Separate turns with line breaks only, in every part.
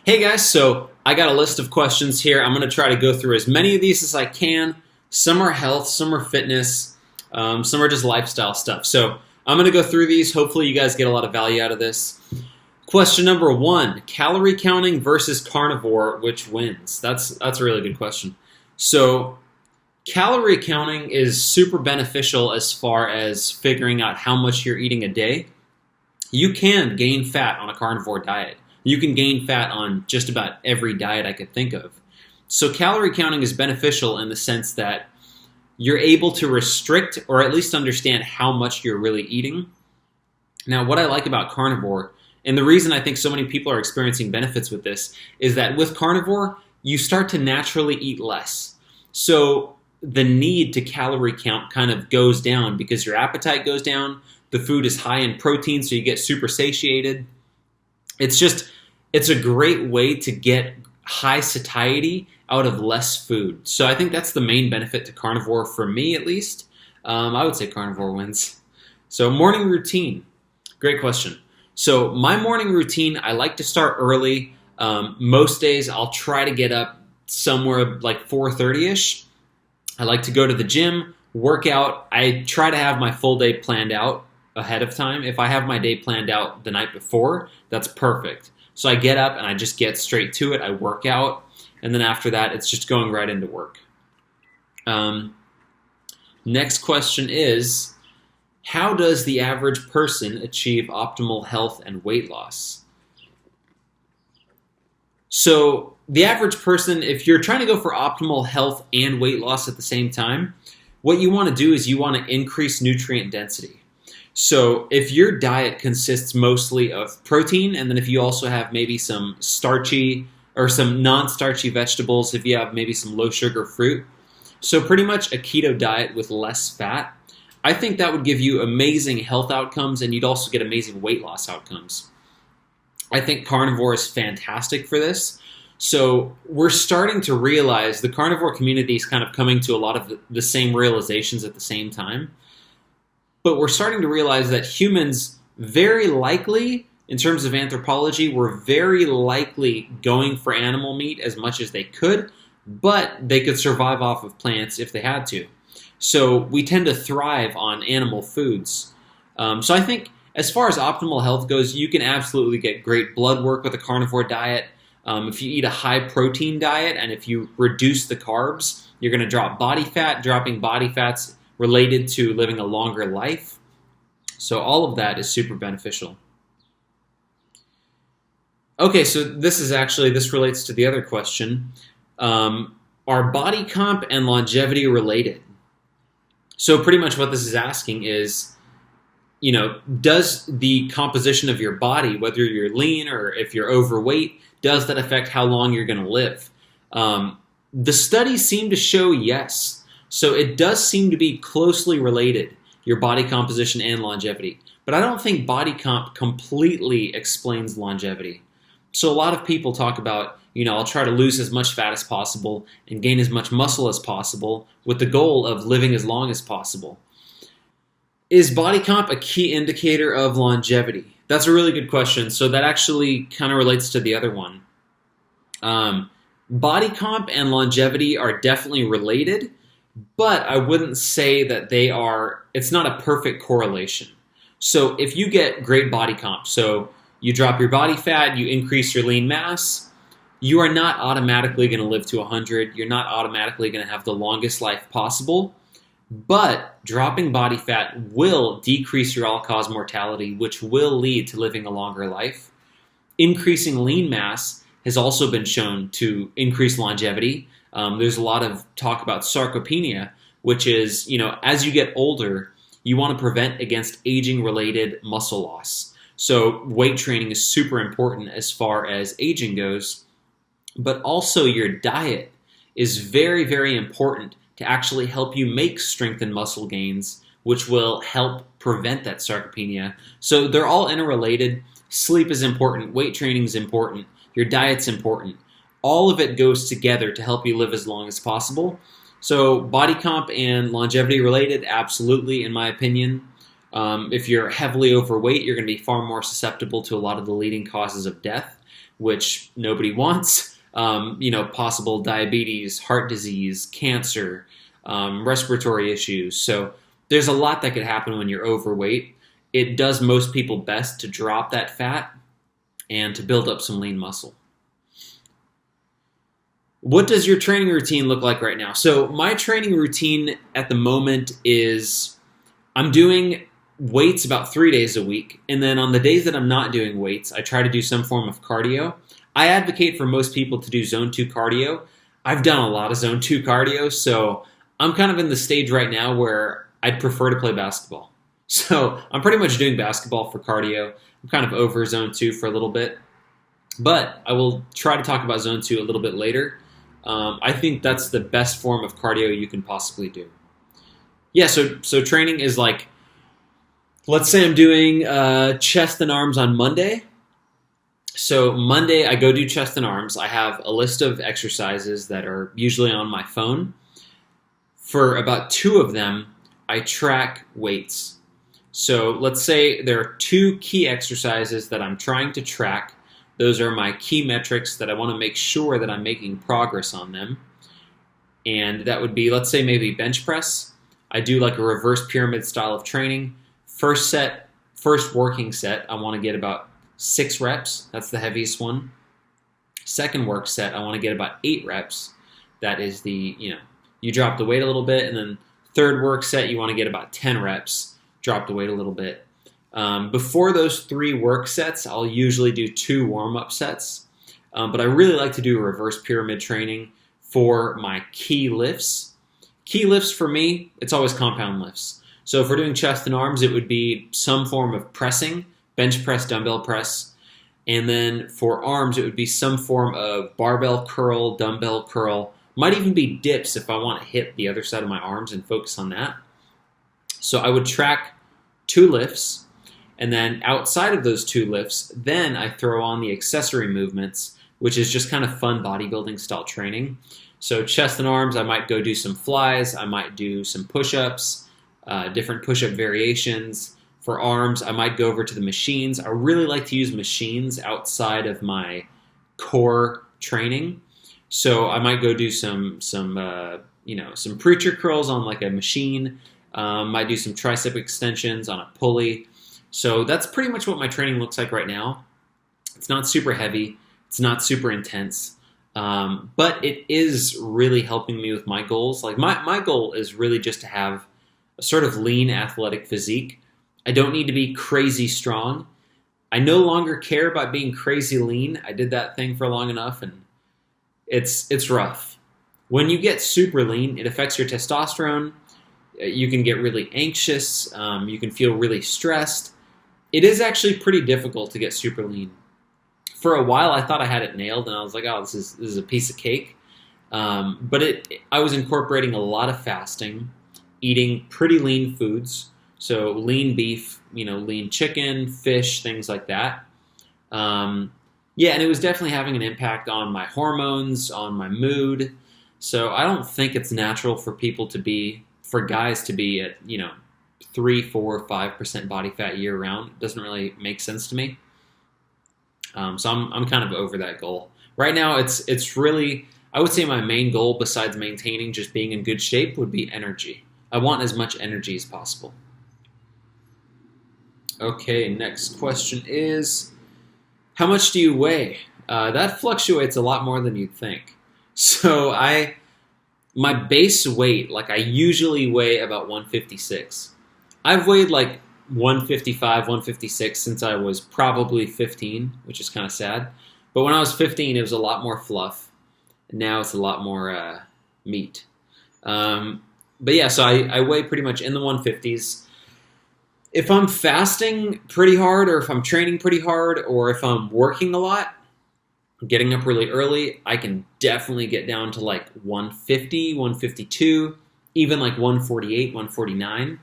Hey guys, so I got a list of questions here. I'm going to try to go through as many of these as I can. Some are health, some are fitness, some are just lifestyle stuff. So I'm going to go through these. Hopefully you guys get a lot of value out of this. Question number 1, calorie counting versus carnivore, which wins? That's a really good question. So calorie counting is super beneficial as far as figuring out how much you're eating a day. You can gain fat on a carnivore diet. You can gain fat on just about every diet I could think of. So calorie counting is beneficial in the sense that you're able to restrict or at least understand how much you're really eating. Now, what I like about carnivore, and the reason I think so many people are experiencing benefits with this, is that with carnivore, you start to naturally eat less. So the need to calorie count kind of goes down because your appetite goes down. The food is high in protein, so you get super satiated. It's a great way to get high satiety out of less food. So I think that's the main benefit to carnivore for me, at least. I would say carnivore wins. So morning routine, great question. So my morning routine, I like to start early. Most days I'll try to get up somewhere like 4:30ish. I like to go to the gym, work out. I try to have my full day planned out ahead of time. If I have my day planned out the night before, that's perfect. So I get up and I just get straight to it. I work out, and then after that, it's just going right into work. Next question is, how does the average person achieve optimal health and weight loss? So the average person, if you're trying to go for optimal health and weight loss at the same time, what you want to do is you want to increase nutrient density. So if your diet consists mostly of protein, and then if you also have maybe some starchy or some non-starchy vegetables, if you have maybe some low-sugar fruit, so pretty much a keto diet with less fat, I think that would give you amazing health outcomes, and you'd also get amazing weight loss outcomes. I think carnivore is fantastic for this. So we're starting to realize the carnivore community is kind of coming to a lot of the same realizations at the same time. But we're starting to realize that humans very likely, in terms of anthropology, were very likely going for animal meat as much as they could, but they could survive off of plants if they had to. So we tend to thrive on animal foods. So I think as far as optimal health goes, you can absolutely get great blood work with a carnivore diet. If you eat a high protein diet and if you reduce the carbs, you're going to drop body fat. Dropping body fat's related to living a longer life. So all of that is super beneficial. Okay, so this relates to the other question. Are body comp and longevity related? So pretty much what this is asking is, does the composition of your body, whether you're lean or if you're overweight, does that affect how long you're going to live? The studies seem to show yes. So it does seem to be closely related, your body composition and longevity. But I don't think body comp completely explains longevity. So a lot of people talk about, I'll try to lose as much fat as possible and gain as much muscle as possible with the goal of living as long as possible. Is body comp a key indicator of longevity? That's a really good question. So that actually kind of relates to the other one. Body comp and longevity are definitely related, but I wouldn't say that it's not a perfect correlation. So if you get great body comp, so you drop your body fat, you increase your lean mass, you are not automatically going to live to 100. You're not automatically going to have the longest life possible, but dropping body fat will decrease your all-cause mortality, which will lead to living a longer life. Increasing lean mass has also been shown to increase longevity. There's a lot of talk about sarcopenia, which is, as you get older, you want to prevent against aging-related muscle loss. So weight training is super important as far as aging goes, but also your diet is very, very important to actually help you make strength and muscle gains, which will help prevent that sarcopenia. So they're all interrelated. Sleep is important. Weight training is important. Your diet's important. All of it goes together to help you live as long as possible. So body comp and longevity related, absolutely, in my opinion. If you're heavily overweight, you're going to be far more susceptible to a lot of the leading causes of death, which nobody wants. Possible diabetes, heart disease, cancer, respiratory issues. So there's a lot that could happen when you're overweight. It does most people best to drop that fat and to build up some lean muscle. What does your training routine look like right now? So my training routine at the moment is I'm doing weights about 3 days a week. And then on the days that I'm not doing weights, I try to do some form of cardio. I advocate for most people to do zone 2 cardio. I've done a lot of zone 2 cardio, so I'm kind of in the stage right now where I'd prefer to play basketball. So I'm pretty much doing basketball for cardio. I'm kind of over zone 2 for a little bit. But I will try to talk about zone 2 a little bit later. I think that's the best form of cardio you can possibly do. Yeah, so training is like, let's say I'm doing chest and arms on Monday. So Monday I go do chest and arms. I have a list of exercises that are usually on my phone. For about 2 of them, I track weights. So let's say there are 2 key exercises that I'm trying to track. Those are my key metrics that I want to make sure that I'm making progress on them. And that would be, let's say maybe bench press. I do like a reverse pyramid style of training. First working set, I want to get about 6 reps. That's the heaviest one. Second work set, I want to get about 8 reps. That is you drop the weight a little bit. And then third work set, you want to get about 10 reps. Drop the weight a little bit. Before those 3 work sets, I'll usually do 2 warm-up sets. But I really like to do reverse pyramid training for my key lifts. Key lifts for me, it's always compound lifts. So if we're doing chest and arms, it would be some form of pressing, bench press, dumbbell press. And then for arms, it would be some form of barbell curl, dumbbell curl. Might even be dips if I want to hit the other side of my arms and focus on that. So I would track 2 lifts. And then outside of those 2 lifts, then I throw on the accessory movements, which is just kind of fun bodybuilding style training. So chest and arms, I might go do some flies. I might do some push-ups, different push-up variations. For arms, I might go over to the machines. I really like to use machines outside of my core training. So I might go do some preacher curls on like a machine. Might do some tricep extensions on a pulley. So that's pretty much what my training looks like right now. It's not super heavy. It's not super intense. But it is really helping me with my goals. Like my goal is really just to have a sort of lean athletic physique. I don't need to be crazy strong. I no longer care about being crazy lean. I did that thing for long enough, and it's rough. When you get super lean, it affects your testosterone. You can get really anxious. You can feel really stressed. It is actually pretty difficult to get super lean. For a while, I thought I had it nailed, and I was like, "Oh, this is a piece of cake." But I was incorporating a lot of fasting, eating pretty lean foods, so lean beef, lean chicken, fish, things like that. And it was definitely having an impact on my hormones, on my mood. So I don't think it's natural for guys to be at 3, 4, 5% body fat year round. It doesn't really make sense to me. So I'm kind of over that goal. Right now, it's really, I would say my main goal besides maintaining just being in good shape would be energy. I want as much energy as possible. Okay, next question is, how much do you weigh? That fluctuates a lot more than you'd think. So my base weight, I usually weigh about 156. I've weighed 155, 156 since I was probably 15, which is kind of sad. But when I was 15, it was a lot more fluff. And now it's a lot more meat. But yeah, so I weigh pretty much in the 150s. If I'm fasting pretty hard, or if I'm training pretty hard, or if I'm working a lot, getting up really early, I can definitely get down to 150, 152, even 148, 149.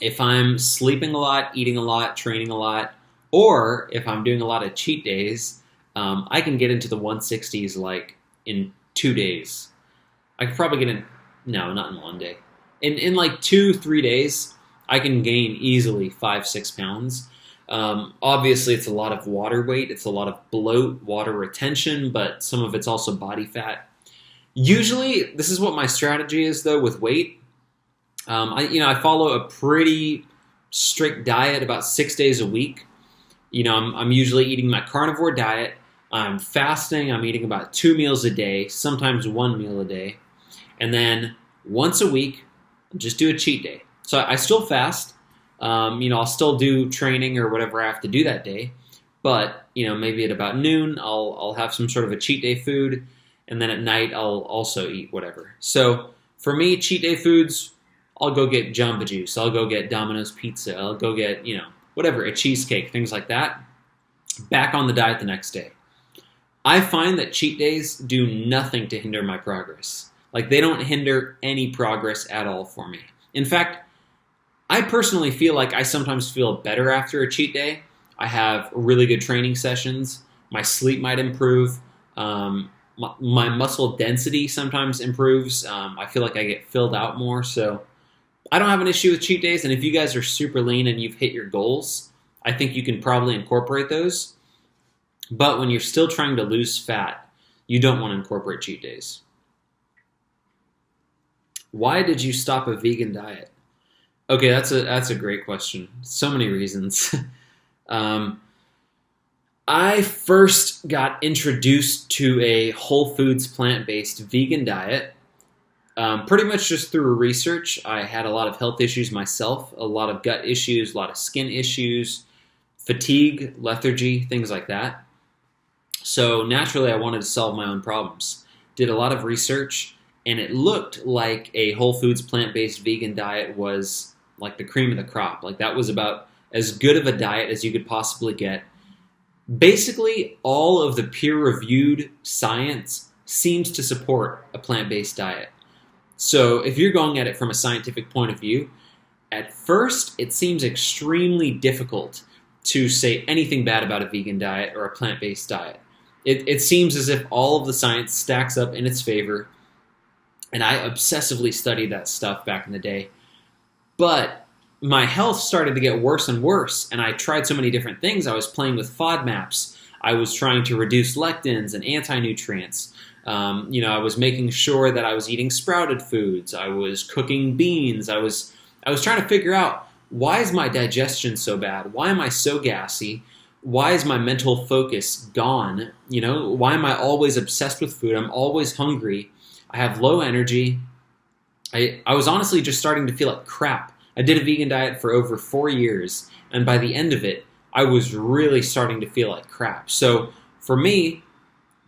If I'm sleeping a lot, eating a lot, training a lot, or if I'm doing a lot of cheat days, I can get into the 160s in 2 days. I could probably get in, no, not in 1 day. In 2-3 days, I can gain easily 5-6 pounds. Obviously, it's a lot of water weight. It's a lot of bloat, water retention, but some of it's also body fat. Usually, this is what my strategy is, though, with weight. I follow a pretty strict diet about 6 days a week. I'm usually eating my carnivore diet. I'm fasting. I'm eating about 2 meals a day, sometimes 1 meal a day. And then once a week, just do a cheat day. So I still fast. I'll still do training or whatever I have to do that day. But, maybe at about noon, I'll have some sort of a cheat day food. And then at night, I'll also eat whatever. So for me, cheat day foods, I'll go get Jamba Juice. I'll go get Domino's Pizza. I'll go get, whatever, a cheesecake, things like that. Back on the diet the next day. I find that cheat days do nothing to hinder my progress. Like, they don't hinder any progress at all for me. In fact, I personally feel like I sometimes feel better after a cheat day. I have really good training sessions. My sleep might improve. My muscle density sometimes improves. I feel like I get filled out more. So I don't have an issue with cheat days. And if you guys are super lean and you've hit your goals, I think you can probably incorporate those. But when you're still trying to lose fat, you don't want to incorporate cheat days. Why did you stop a vegan diet? Okay, that's a great question. So many reasons. I first got introduced to a whole foods plant-based vegan diet pretty much just through research. I had a lot of health issues myself, a lot of gut issues, a lot of skin issues, fatigue, lethargy, things like that. So naturally, I wanted to solve my own problems. Did a lot of research, and it looked like a whole foods plant-based vegan diet was like the cream of the crop. Like, that was about as good of a diet as you could possibly get. Basically, all of the peer-reviewed science seems to support a plant-based diet. So if you're going at it from a scientific point of view, at first it seems extremely difficult to say anything bad about a vegan diet or a plant-based diet. It seems as if all of the science stacks up in its favor, and I obsessively studied that stuff back in the day. But my health started to get worse and worse, and I tried so many different things. I was playing with FODMAPs. I was trying to reduce lectins and anti-nutrients. I was making sure that I was eating sprouted foods. I was cooking beans. I was trying to figure out, why is my digestion so bad? Why am I so gassy? Why is my mental focus gone? Why am I always obsessed with food? I'm always hungry. I have low energy. I was honestly just starting to feel like crap. I did a vegan diet for over 4 years, and by the end of it, I was really starting to feel like crap. So for me,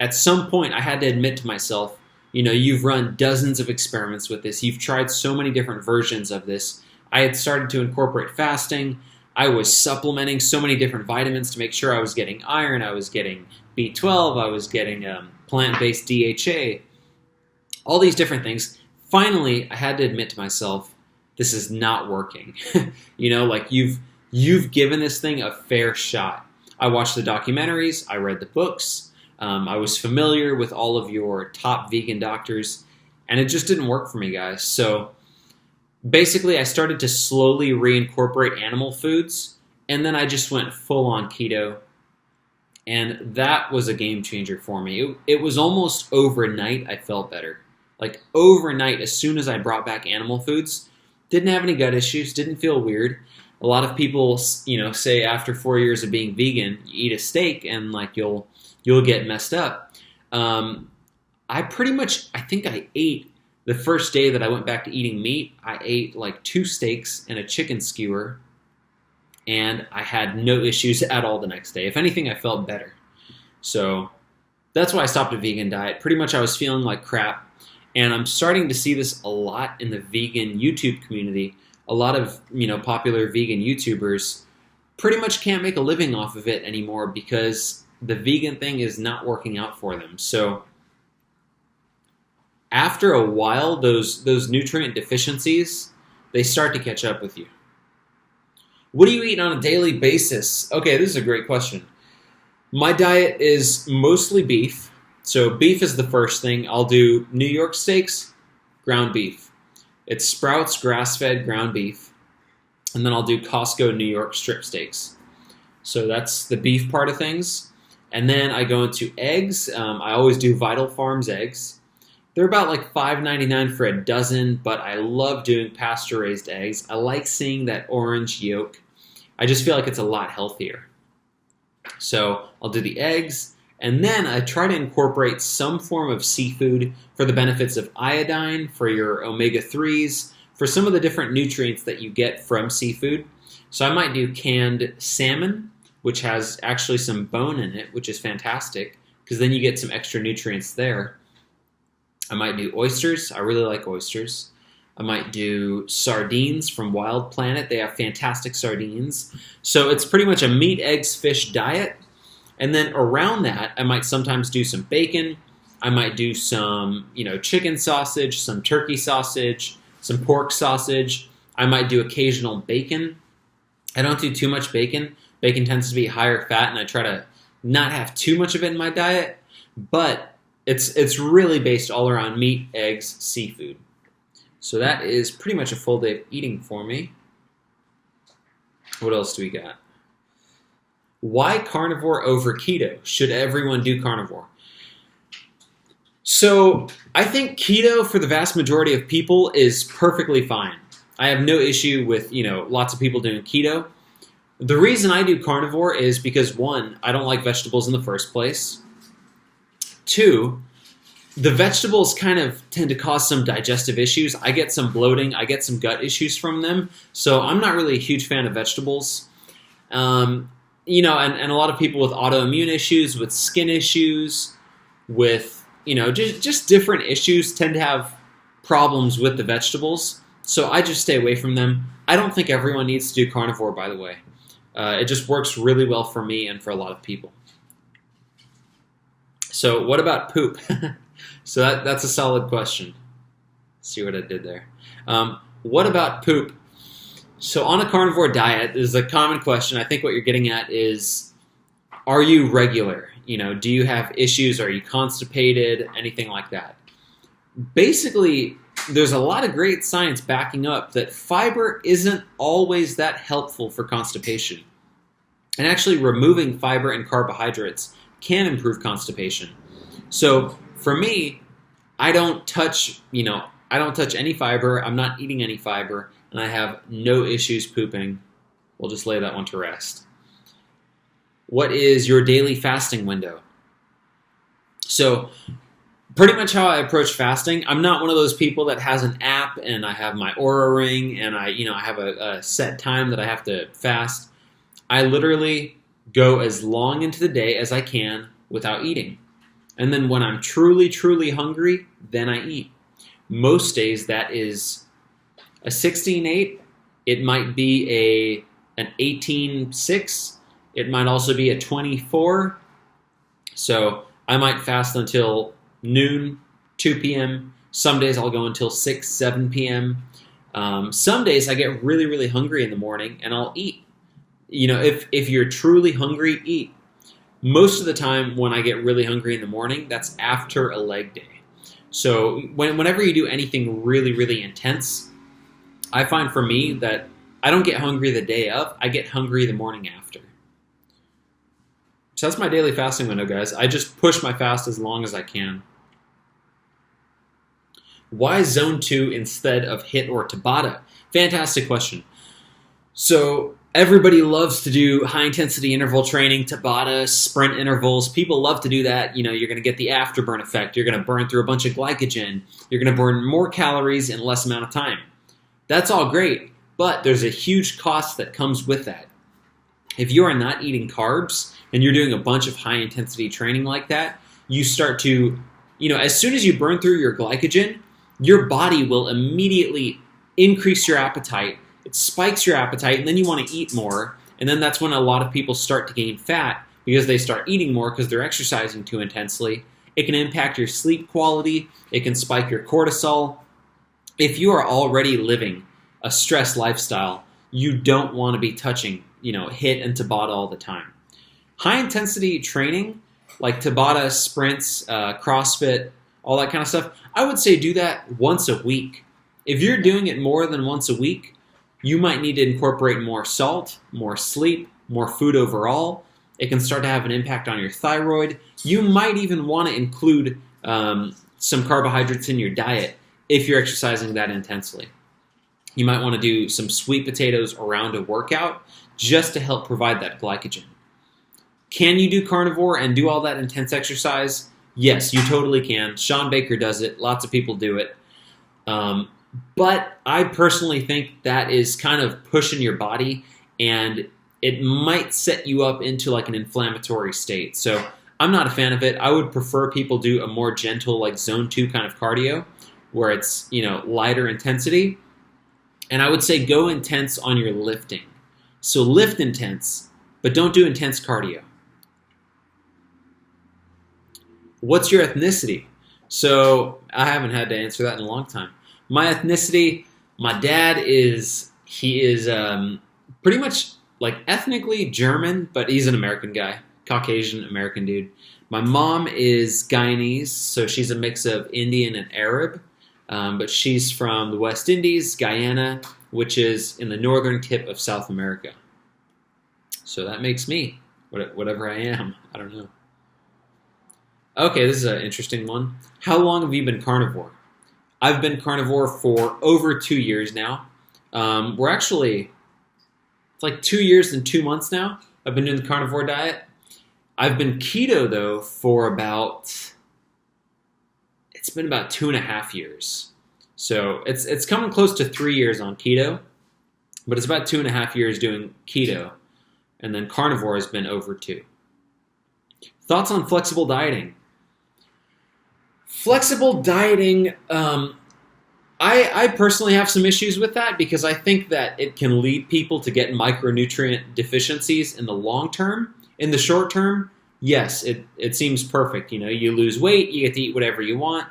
at some point, I had to admit to myself, you've run dozens of experiments with this. You've tried so many different versions of this. I had started to incorporate fasting. I was supplementing so many different vitamins to make sure I was getting iron. I was getting B12. I was getting plant-based DHA. All these different things. Finally, I had to admit to myself, this is not working. You've given this thing a fair shot. I watched the documentaries. I read the books. I was familiar with all of your top vegan doctors, and it just didn't work for me, guys. So basically, I started to slowly reincorporate animal foods, and then I just went full-on keto, and that was a game changer for me. It was almost overnight I felt better. Like, overnight, as soon as I brought back animal foods, didn't have any gut issues, didn't feel weird. A lot of people, say after 4 years of being vegan, you eat a steak and you'll get messed up. I think I ate the first day that I went back to eating meat. I ate 2 steaks and a chicken skewer, and I had no issues at all the next day. If anything, I felt better. So that's why I stopped a vegan diet. Pretty much I was feeling like crap. And I'm starting to see this a lot in the vegan YouTube community. A lot of, popular vegan YouTubers pretty much can't make a living off of it anymore because the vegan thing is not working out for them. So after a while, those nutrient deficiencies, they start to catch up with you. What do you eat on a daily basis? Okay, this is a great question. My diet is mostly beef. So beef is the first thing. I'll do New York steaks, ground beef. It's Sprouts grass-fed ground beef. And then I'll do Costco New York strip steaks. So that's the beef part of things. And then I go into eggs. I always do Vital Farms eggs. They're about like $5.99 for a dozen, but I love doing pasture-raised eggs. I like seeing that orange yolk. I just feel like it's a lot healthier. So I'll do the eggs, and then I try to incorporate some form of seafood for the benefits of iodine, for your omega-3s, for some of the different nutrients that you get from seafood. So I might do canned salmon, which has actually some bone in it, which is fantastic, because then you get some extra nutrients there. I might do oysters. I really like oysters. I might do sardines from Wild Planet. They have fantastic sardines. So it's pretty much a meat, eggs, fish diet. And then around that, I might sometimes do some bacon. I might do some, chicken sausage, some turkey sausage, some pork sausage. I might do occasional bacon. I don't do too much bacon. Bacon tends to be higher fat, and I try to not have too much of it in my diet. But it's really based all around meat, eggs, seafood. So that is pretty much a full day of eating for me. What else do we got? Why carnivore over keto? Should everyone do carnivore? So I think keto for the vast majority of people is perfectly fine. I have no issue with, lots of people doing keto. The reason I do carnivore is because, one, I don't like vegetables in the first place. Two, the vegetables kind of tend to cause some digestive issues. I get some bloating. I get some gut issues from them. So I'm not really a huge fan of vegetables. And a lot of people with autoimmune issues, with skin issues, with, just different issues tend to have problems with the vegetables. So I just stay away from them. I don't think everyone needs to do carnivore, by the way. It just works really well for me and for a lot of people. So what about poop? So that's a solid question. Let's see what I did there. What about poop? So on a carnivore diet, this is a common question. I think what you're getting at is, are you regular? Do you have issues? Are you constipated? Anything like that? Basically, there's a lot of great science backing up that fiber isn't always that helpful for constipation. And actually removing fiber and carbohydrates can improve constipation. So for me, I don't touch any fiber. I'm not eating any fiber, and I have no issues pooping. We'll just lay that one to rest. What is your daily fasting window? So pretty much how I approach fasting, I'm not one of those people that has an app and I have my Oura ring and I have a set time that I have to fast. I literally go as long into the day as I can without eating. And then when I'm truly, truly hungry, then I eat. Most days that is a 16-8. It might be an 18-6. It might also be a 24. So I might fast until noon, 2 p.m. Some days I'll go until 6, 7 p.m. Some days I get really, really hungry in the morning and I'll eat. If you're truly hungry, eat. Most of the time when I get really hungry in the morning, that's after a leg day. So whenever you do anything really, really intense, I find for me that I don't get hungry the day of, I get hungry the morning after. So that's my daily fasting window, guys. I just push my fast as long as I can. Why zone 2 instead of HIIT or Tabata? Fantastic question. So everybody loves to do high-intensity interval training, Tabata, sprint intervals. People love to do that. You're going to get the afterburn effect. You're going to burn through a bunch of glycogen. You're going to burn more calories in less amount of time. That's all great, but there's a huge cost that comes with that. If you are not eating carbs and you're doing a bunch of high-intensity training like that, you start to, as soon as you burn through your glycogen, your body will immediately increase your appetite. It spikes your appetite, and then you want to eat more. And then that's when a lot of people start to gain fat because they start eating more because they're exercising too intensely. It can impact your sleep quality. It can spike your cortisol. If you are already living a stress lifestyle, you don't want to be touching, HIIT and Tabata all the time. High-intensity training, like Tabata, sprints, CrossFit, all that kind of stuff, I would say do that once a week. If you're doing it more than once a week, you might need to incorporate more salt, more sleep, more food overall. It can start to have an impact on your thyroid. You might even want to include some carbohydrates in your diet if you're exercising that intensely. You might want to do some sweet potatoes around a workout just to help provide that glycogen. Can you do carnivore and do all that intense exercise? Yes, you totally can. Sean Baker does it. Lots of people do it. But I personally think that is kind of pushing your body, and it might set you up into like an inflammatory state. So I'm not a fan of it. I would prefer people do a more gentle, like zone 2 kind of cardio where it's, lighter intensity. And I would say go intense on your lifting. So lift intense, but don't do intense cardio. What's your ethnicity? So I haven't had to answer that in a long time. My ethnicity, my dad is pretty much like ethnically German, but he's an American guy, Caucasian American dude. My mom is Guyanese, so she's a mix of Indian and Arab, but she's from the West Indies, Guyana, which is in the northern tip of South America. So that makes me whatever I am. I don't know. Okay, this is an interesting one. How long have you been carnivore? I've been carnivore for over 2 years now. It's like 2 years and 2 months now. I've been doing the carnivore diet. I've been keto, though, for it's been about 2.5 years. So it's coming close to 3 years on keto, but it's about 2.5 years doing keto. And then carnivore has been over 2. Thoughts on flexible dieting? Flexible dieting, I personally have some issues with that because I think that it can lead people to get micronutrient deficiencies in the long term. In the short term, yes, it seems perfect. You lose weight, you get to eat whatever you want.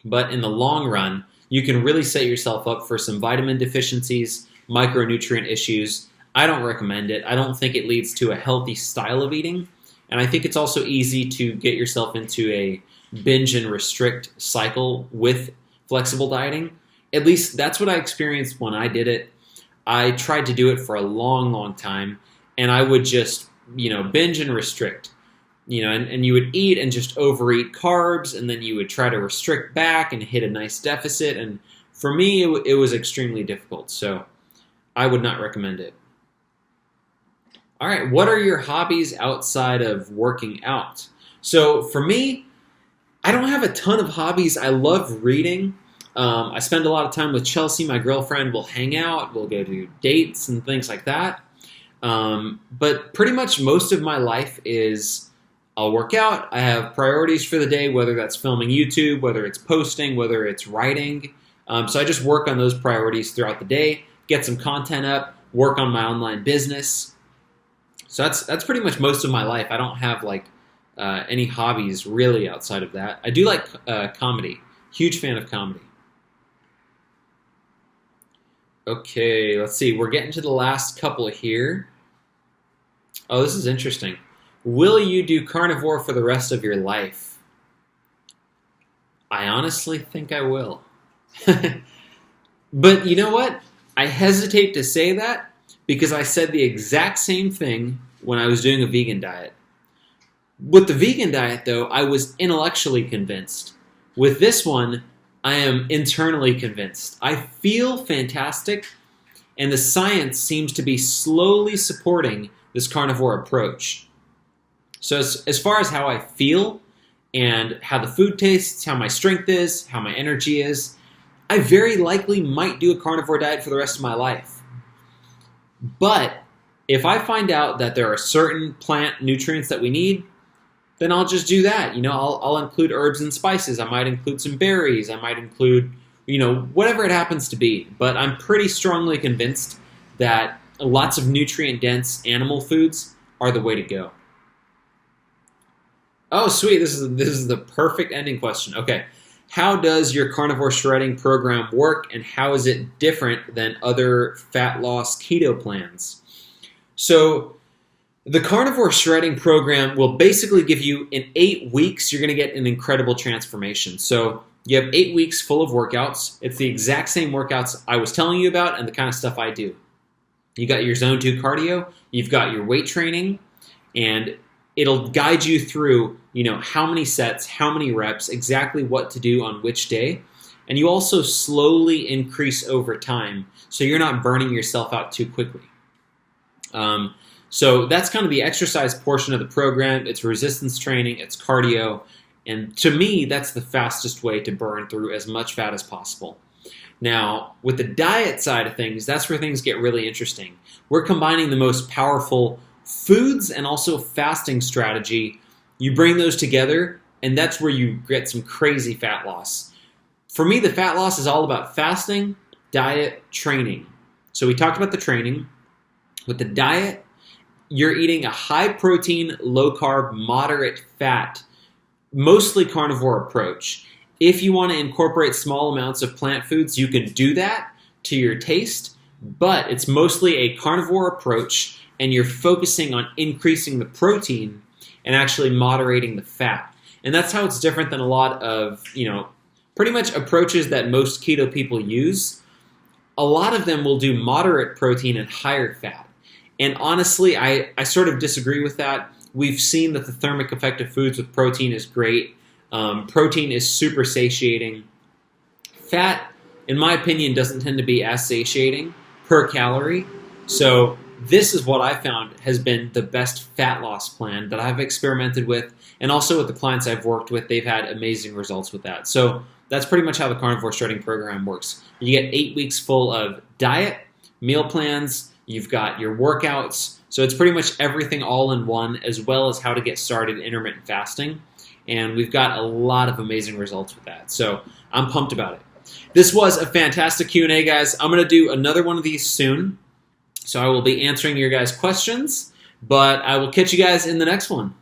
But in the long run, you can really set yourself up for some vitamin deficiencies, micronutrient issues. I don't recommend it. I don't think it leads to a healthy style of eating. And I think it's also easy to get yourself into a binge and restrict cycle with flexible dieting. At least that's what I experienced when I did it. I tried to do it for a long, long time, and I would just, binge and restrict, and you would eat and just overeat carbs, and then you would try to restrict back and hit a nice deficit. And for me, it was extremely difficult. So I would not recommend it. All right, what are your hobbies outside of working out? So for me, I don't have a ton of hobbies. I love reading. I spend a lot of time with Chelsea, my girlfriend. We'll hang out. We'll go to dates and things like that. But pretty much most of my life is I'll work out. I have priorities for the day, whether that's filming YouTube, whether it's posting, whether it's writing. So I just work on those priorities throughout the day, get some content up, work on my online business. So that's pretty much most of my life. I don't have any hobbies really outside of that. I do like comedy. Huge fan of comedy. Okay, let's see. We're getting to the last couple here. Oh, this is interesting. Will you do carnivore for the rest of your life? I honestly think I will. But you know what? I hesitate to say that because I said the exact same thing when I was doing a vegan diet. With the vegan diet, though, I was intellectually convinced. With this one, I am internally convinced. I feel fantastic, and the science seems to be slowly supporting this carnivore approach. So as far as how I feel and how the food tastes, how my strength is, how my energy is, I very likely might do a carnivore diet for the rest of my life. But if I find out that there are certain plant nutrients that we need, then I'll just do that. I'll include herbs and spices. I might include some berries. I might include, whatever it happens to be. But I'm pretty strongly convinced that lots of nutrient-dense animal foods are the way to go. Oh, sweet. This is the perfect ending question. Okay. How does your carnivore shredding program work, and how is it different than other fat loss keto plans? So the carnivore shredding program will basically give you, in 8 weeks, you're going to get an incredible transformation. So you have 8 weeks full of workouts. It's the exact same workouts I was telling you about and the kind of stuff I do. You got your zone 2 cardio, you've got your weight training, and it'll guide you through, how many sets, how many reps, exactly what to do on which day. And you also slowly increase over time, so you're not burning yourself out too quickly. So that's kind of the exercise portion of the program. It's resistance training, it's cardio, and to me, that's the fastest way to burn through as much fat as possible. Now, with the diet side of things, that's where things get really interesting. We're combining the most powerful foods and also fasting strategy. You bring those together, and that's where you get some crazy fat loss. For me, the fat loss is all about fasting, diet, training. So we talked about the training. With the diet, you're eating a high-protein, low-carb, moderate fat, mostly carnivore approach. If you want to incorporate small amounts of plant foods, you can do that to your taste, but it's mostly a carnivore approach, and you're focusing on increasing the protein and actually moderating the fat. And that's how it's different than a lot of, pretty much approaches that most keto people use. A lot of them will do moderate protein and higher fat. And honestly, I sort of disagree with that. We've seen that the thermic effect of foods with protein is great. Protein is super satiating. Fat, in my opinion, doesn't tend to be as satiating per calorie. So this is what I found has been the best fat loss plan that I've experimented with. And also with the clients I've worked with, they've had amazing results with that. So that's pretty much how the Carnivore Shredding Program works. You get 8 weeks full of diet, meal plans, you've got your workouts. So it's pretty much everything all in one, as well as how to get started intermittent fasting. And we've got a lot of amazing results with that. So I'm pumped about it. This was a fantastic Q&A, guys. I'm going to do another one of these soon. So I will be answering your guys' questions, but I will catch you guys in the next one.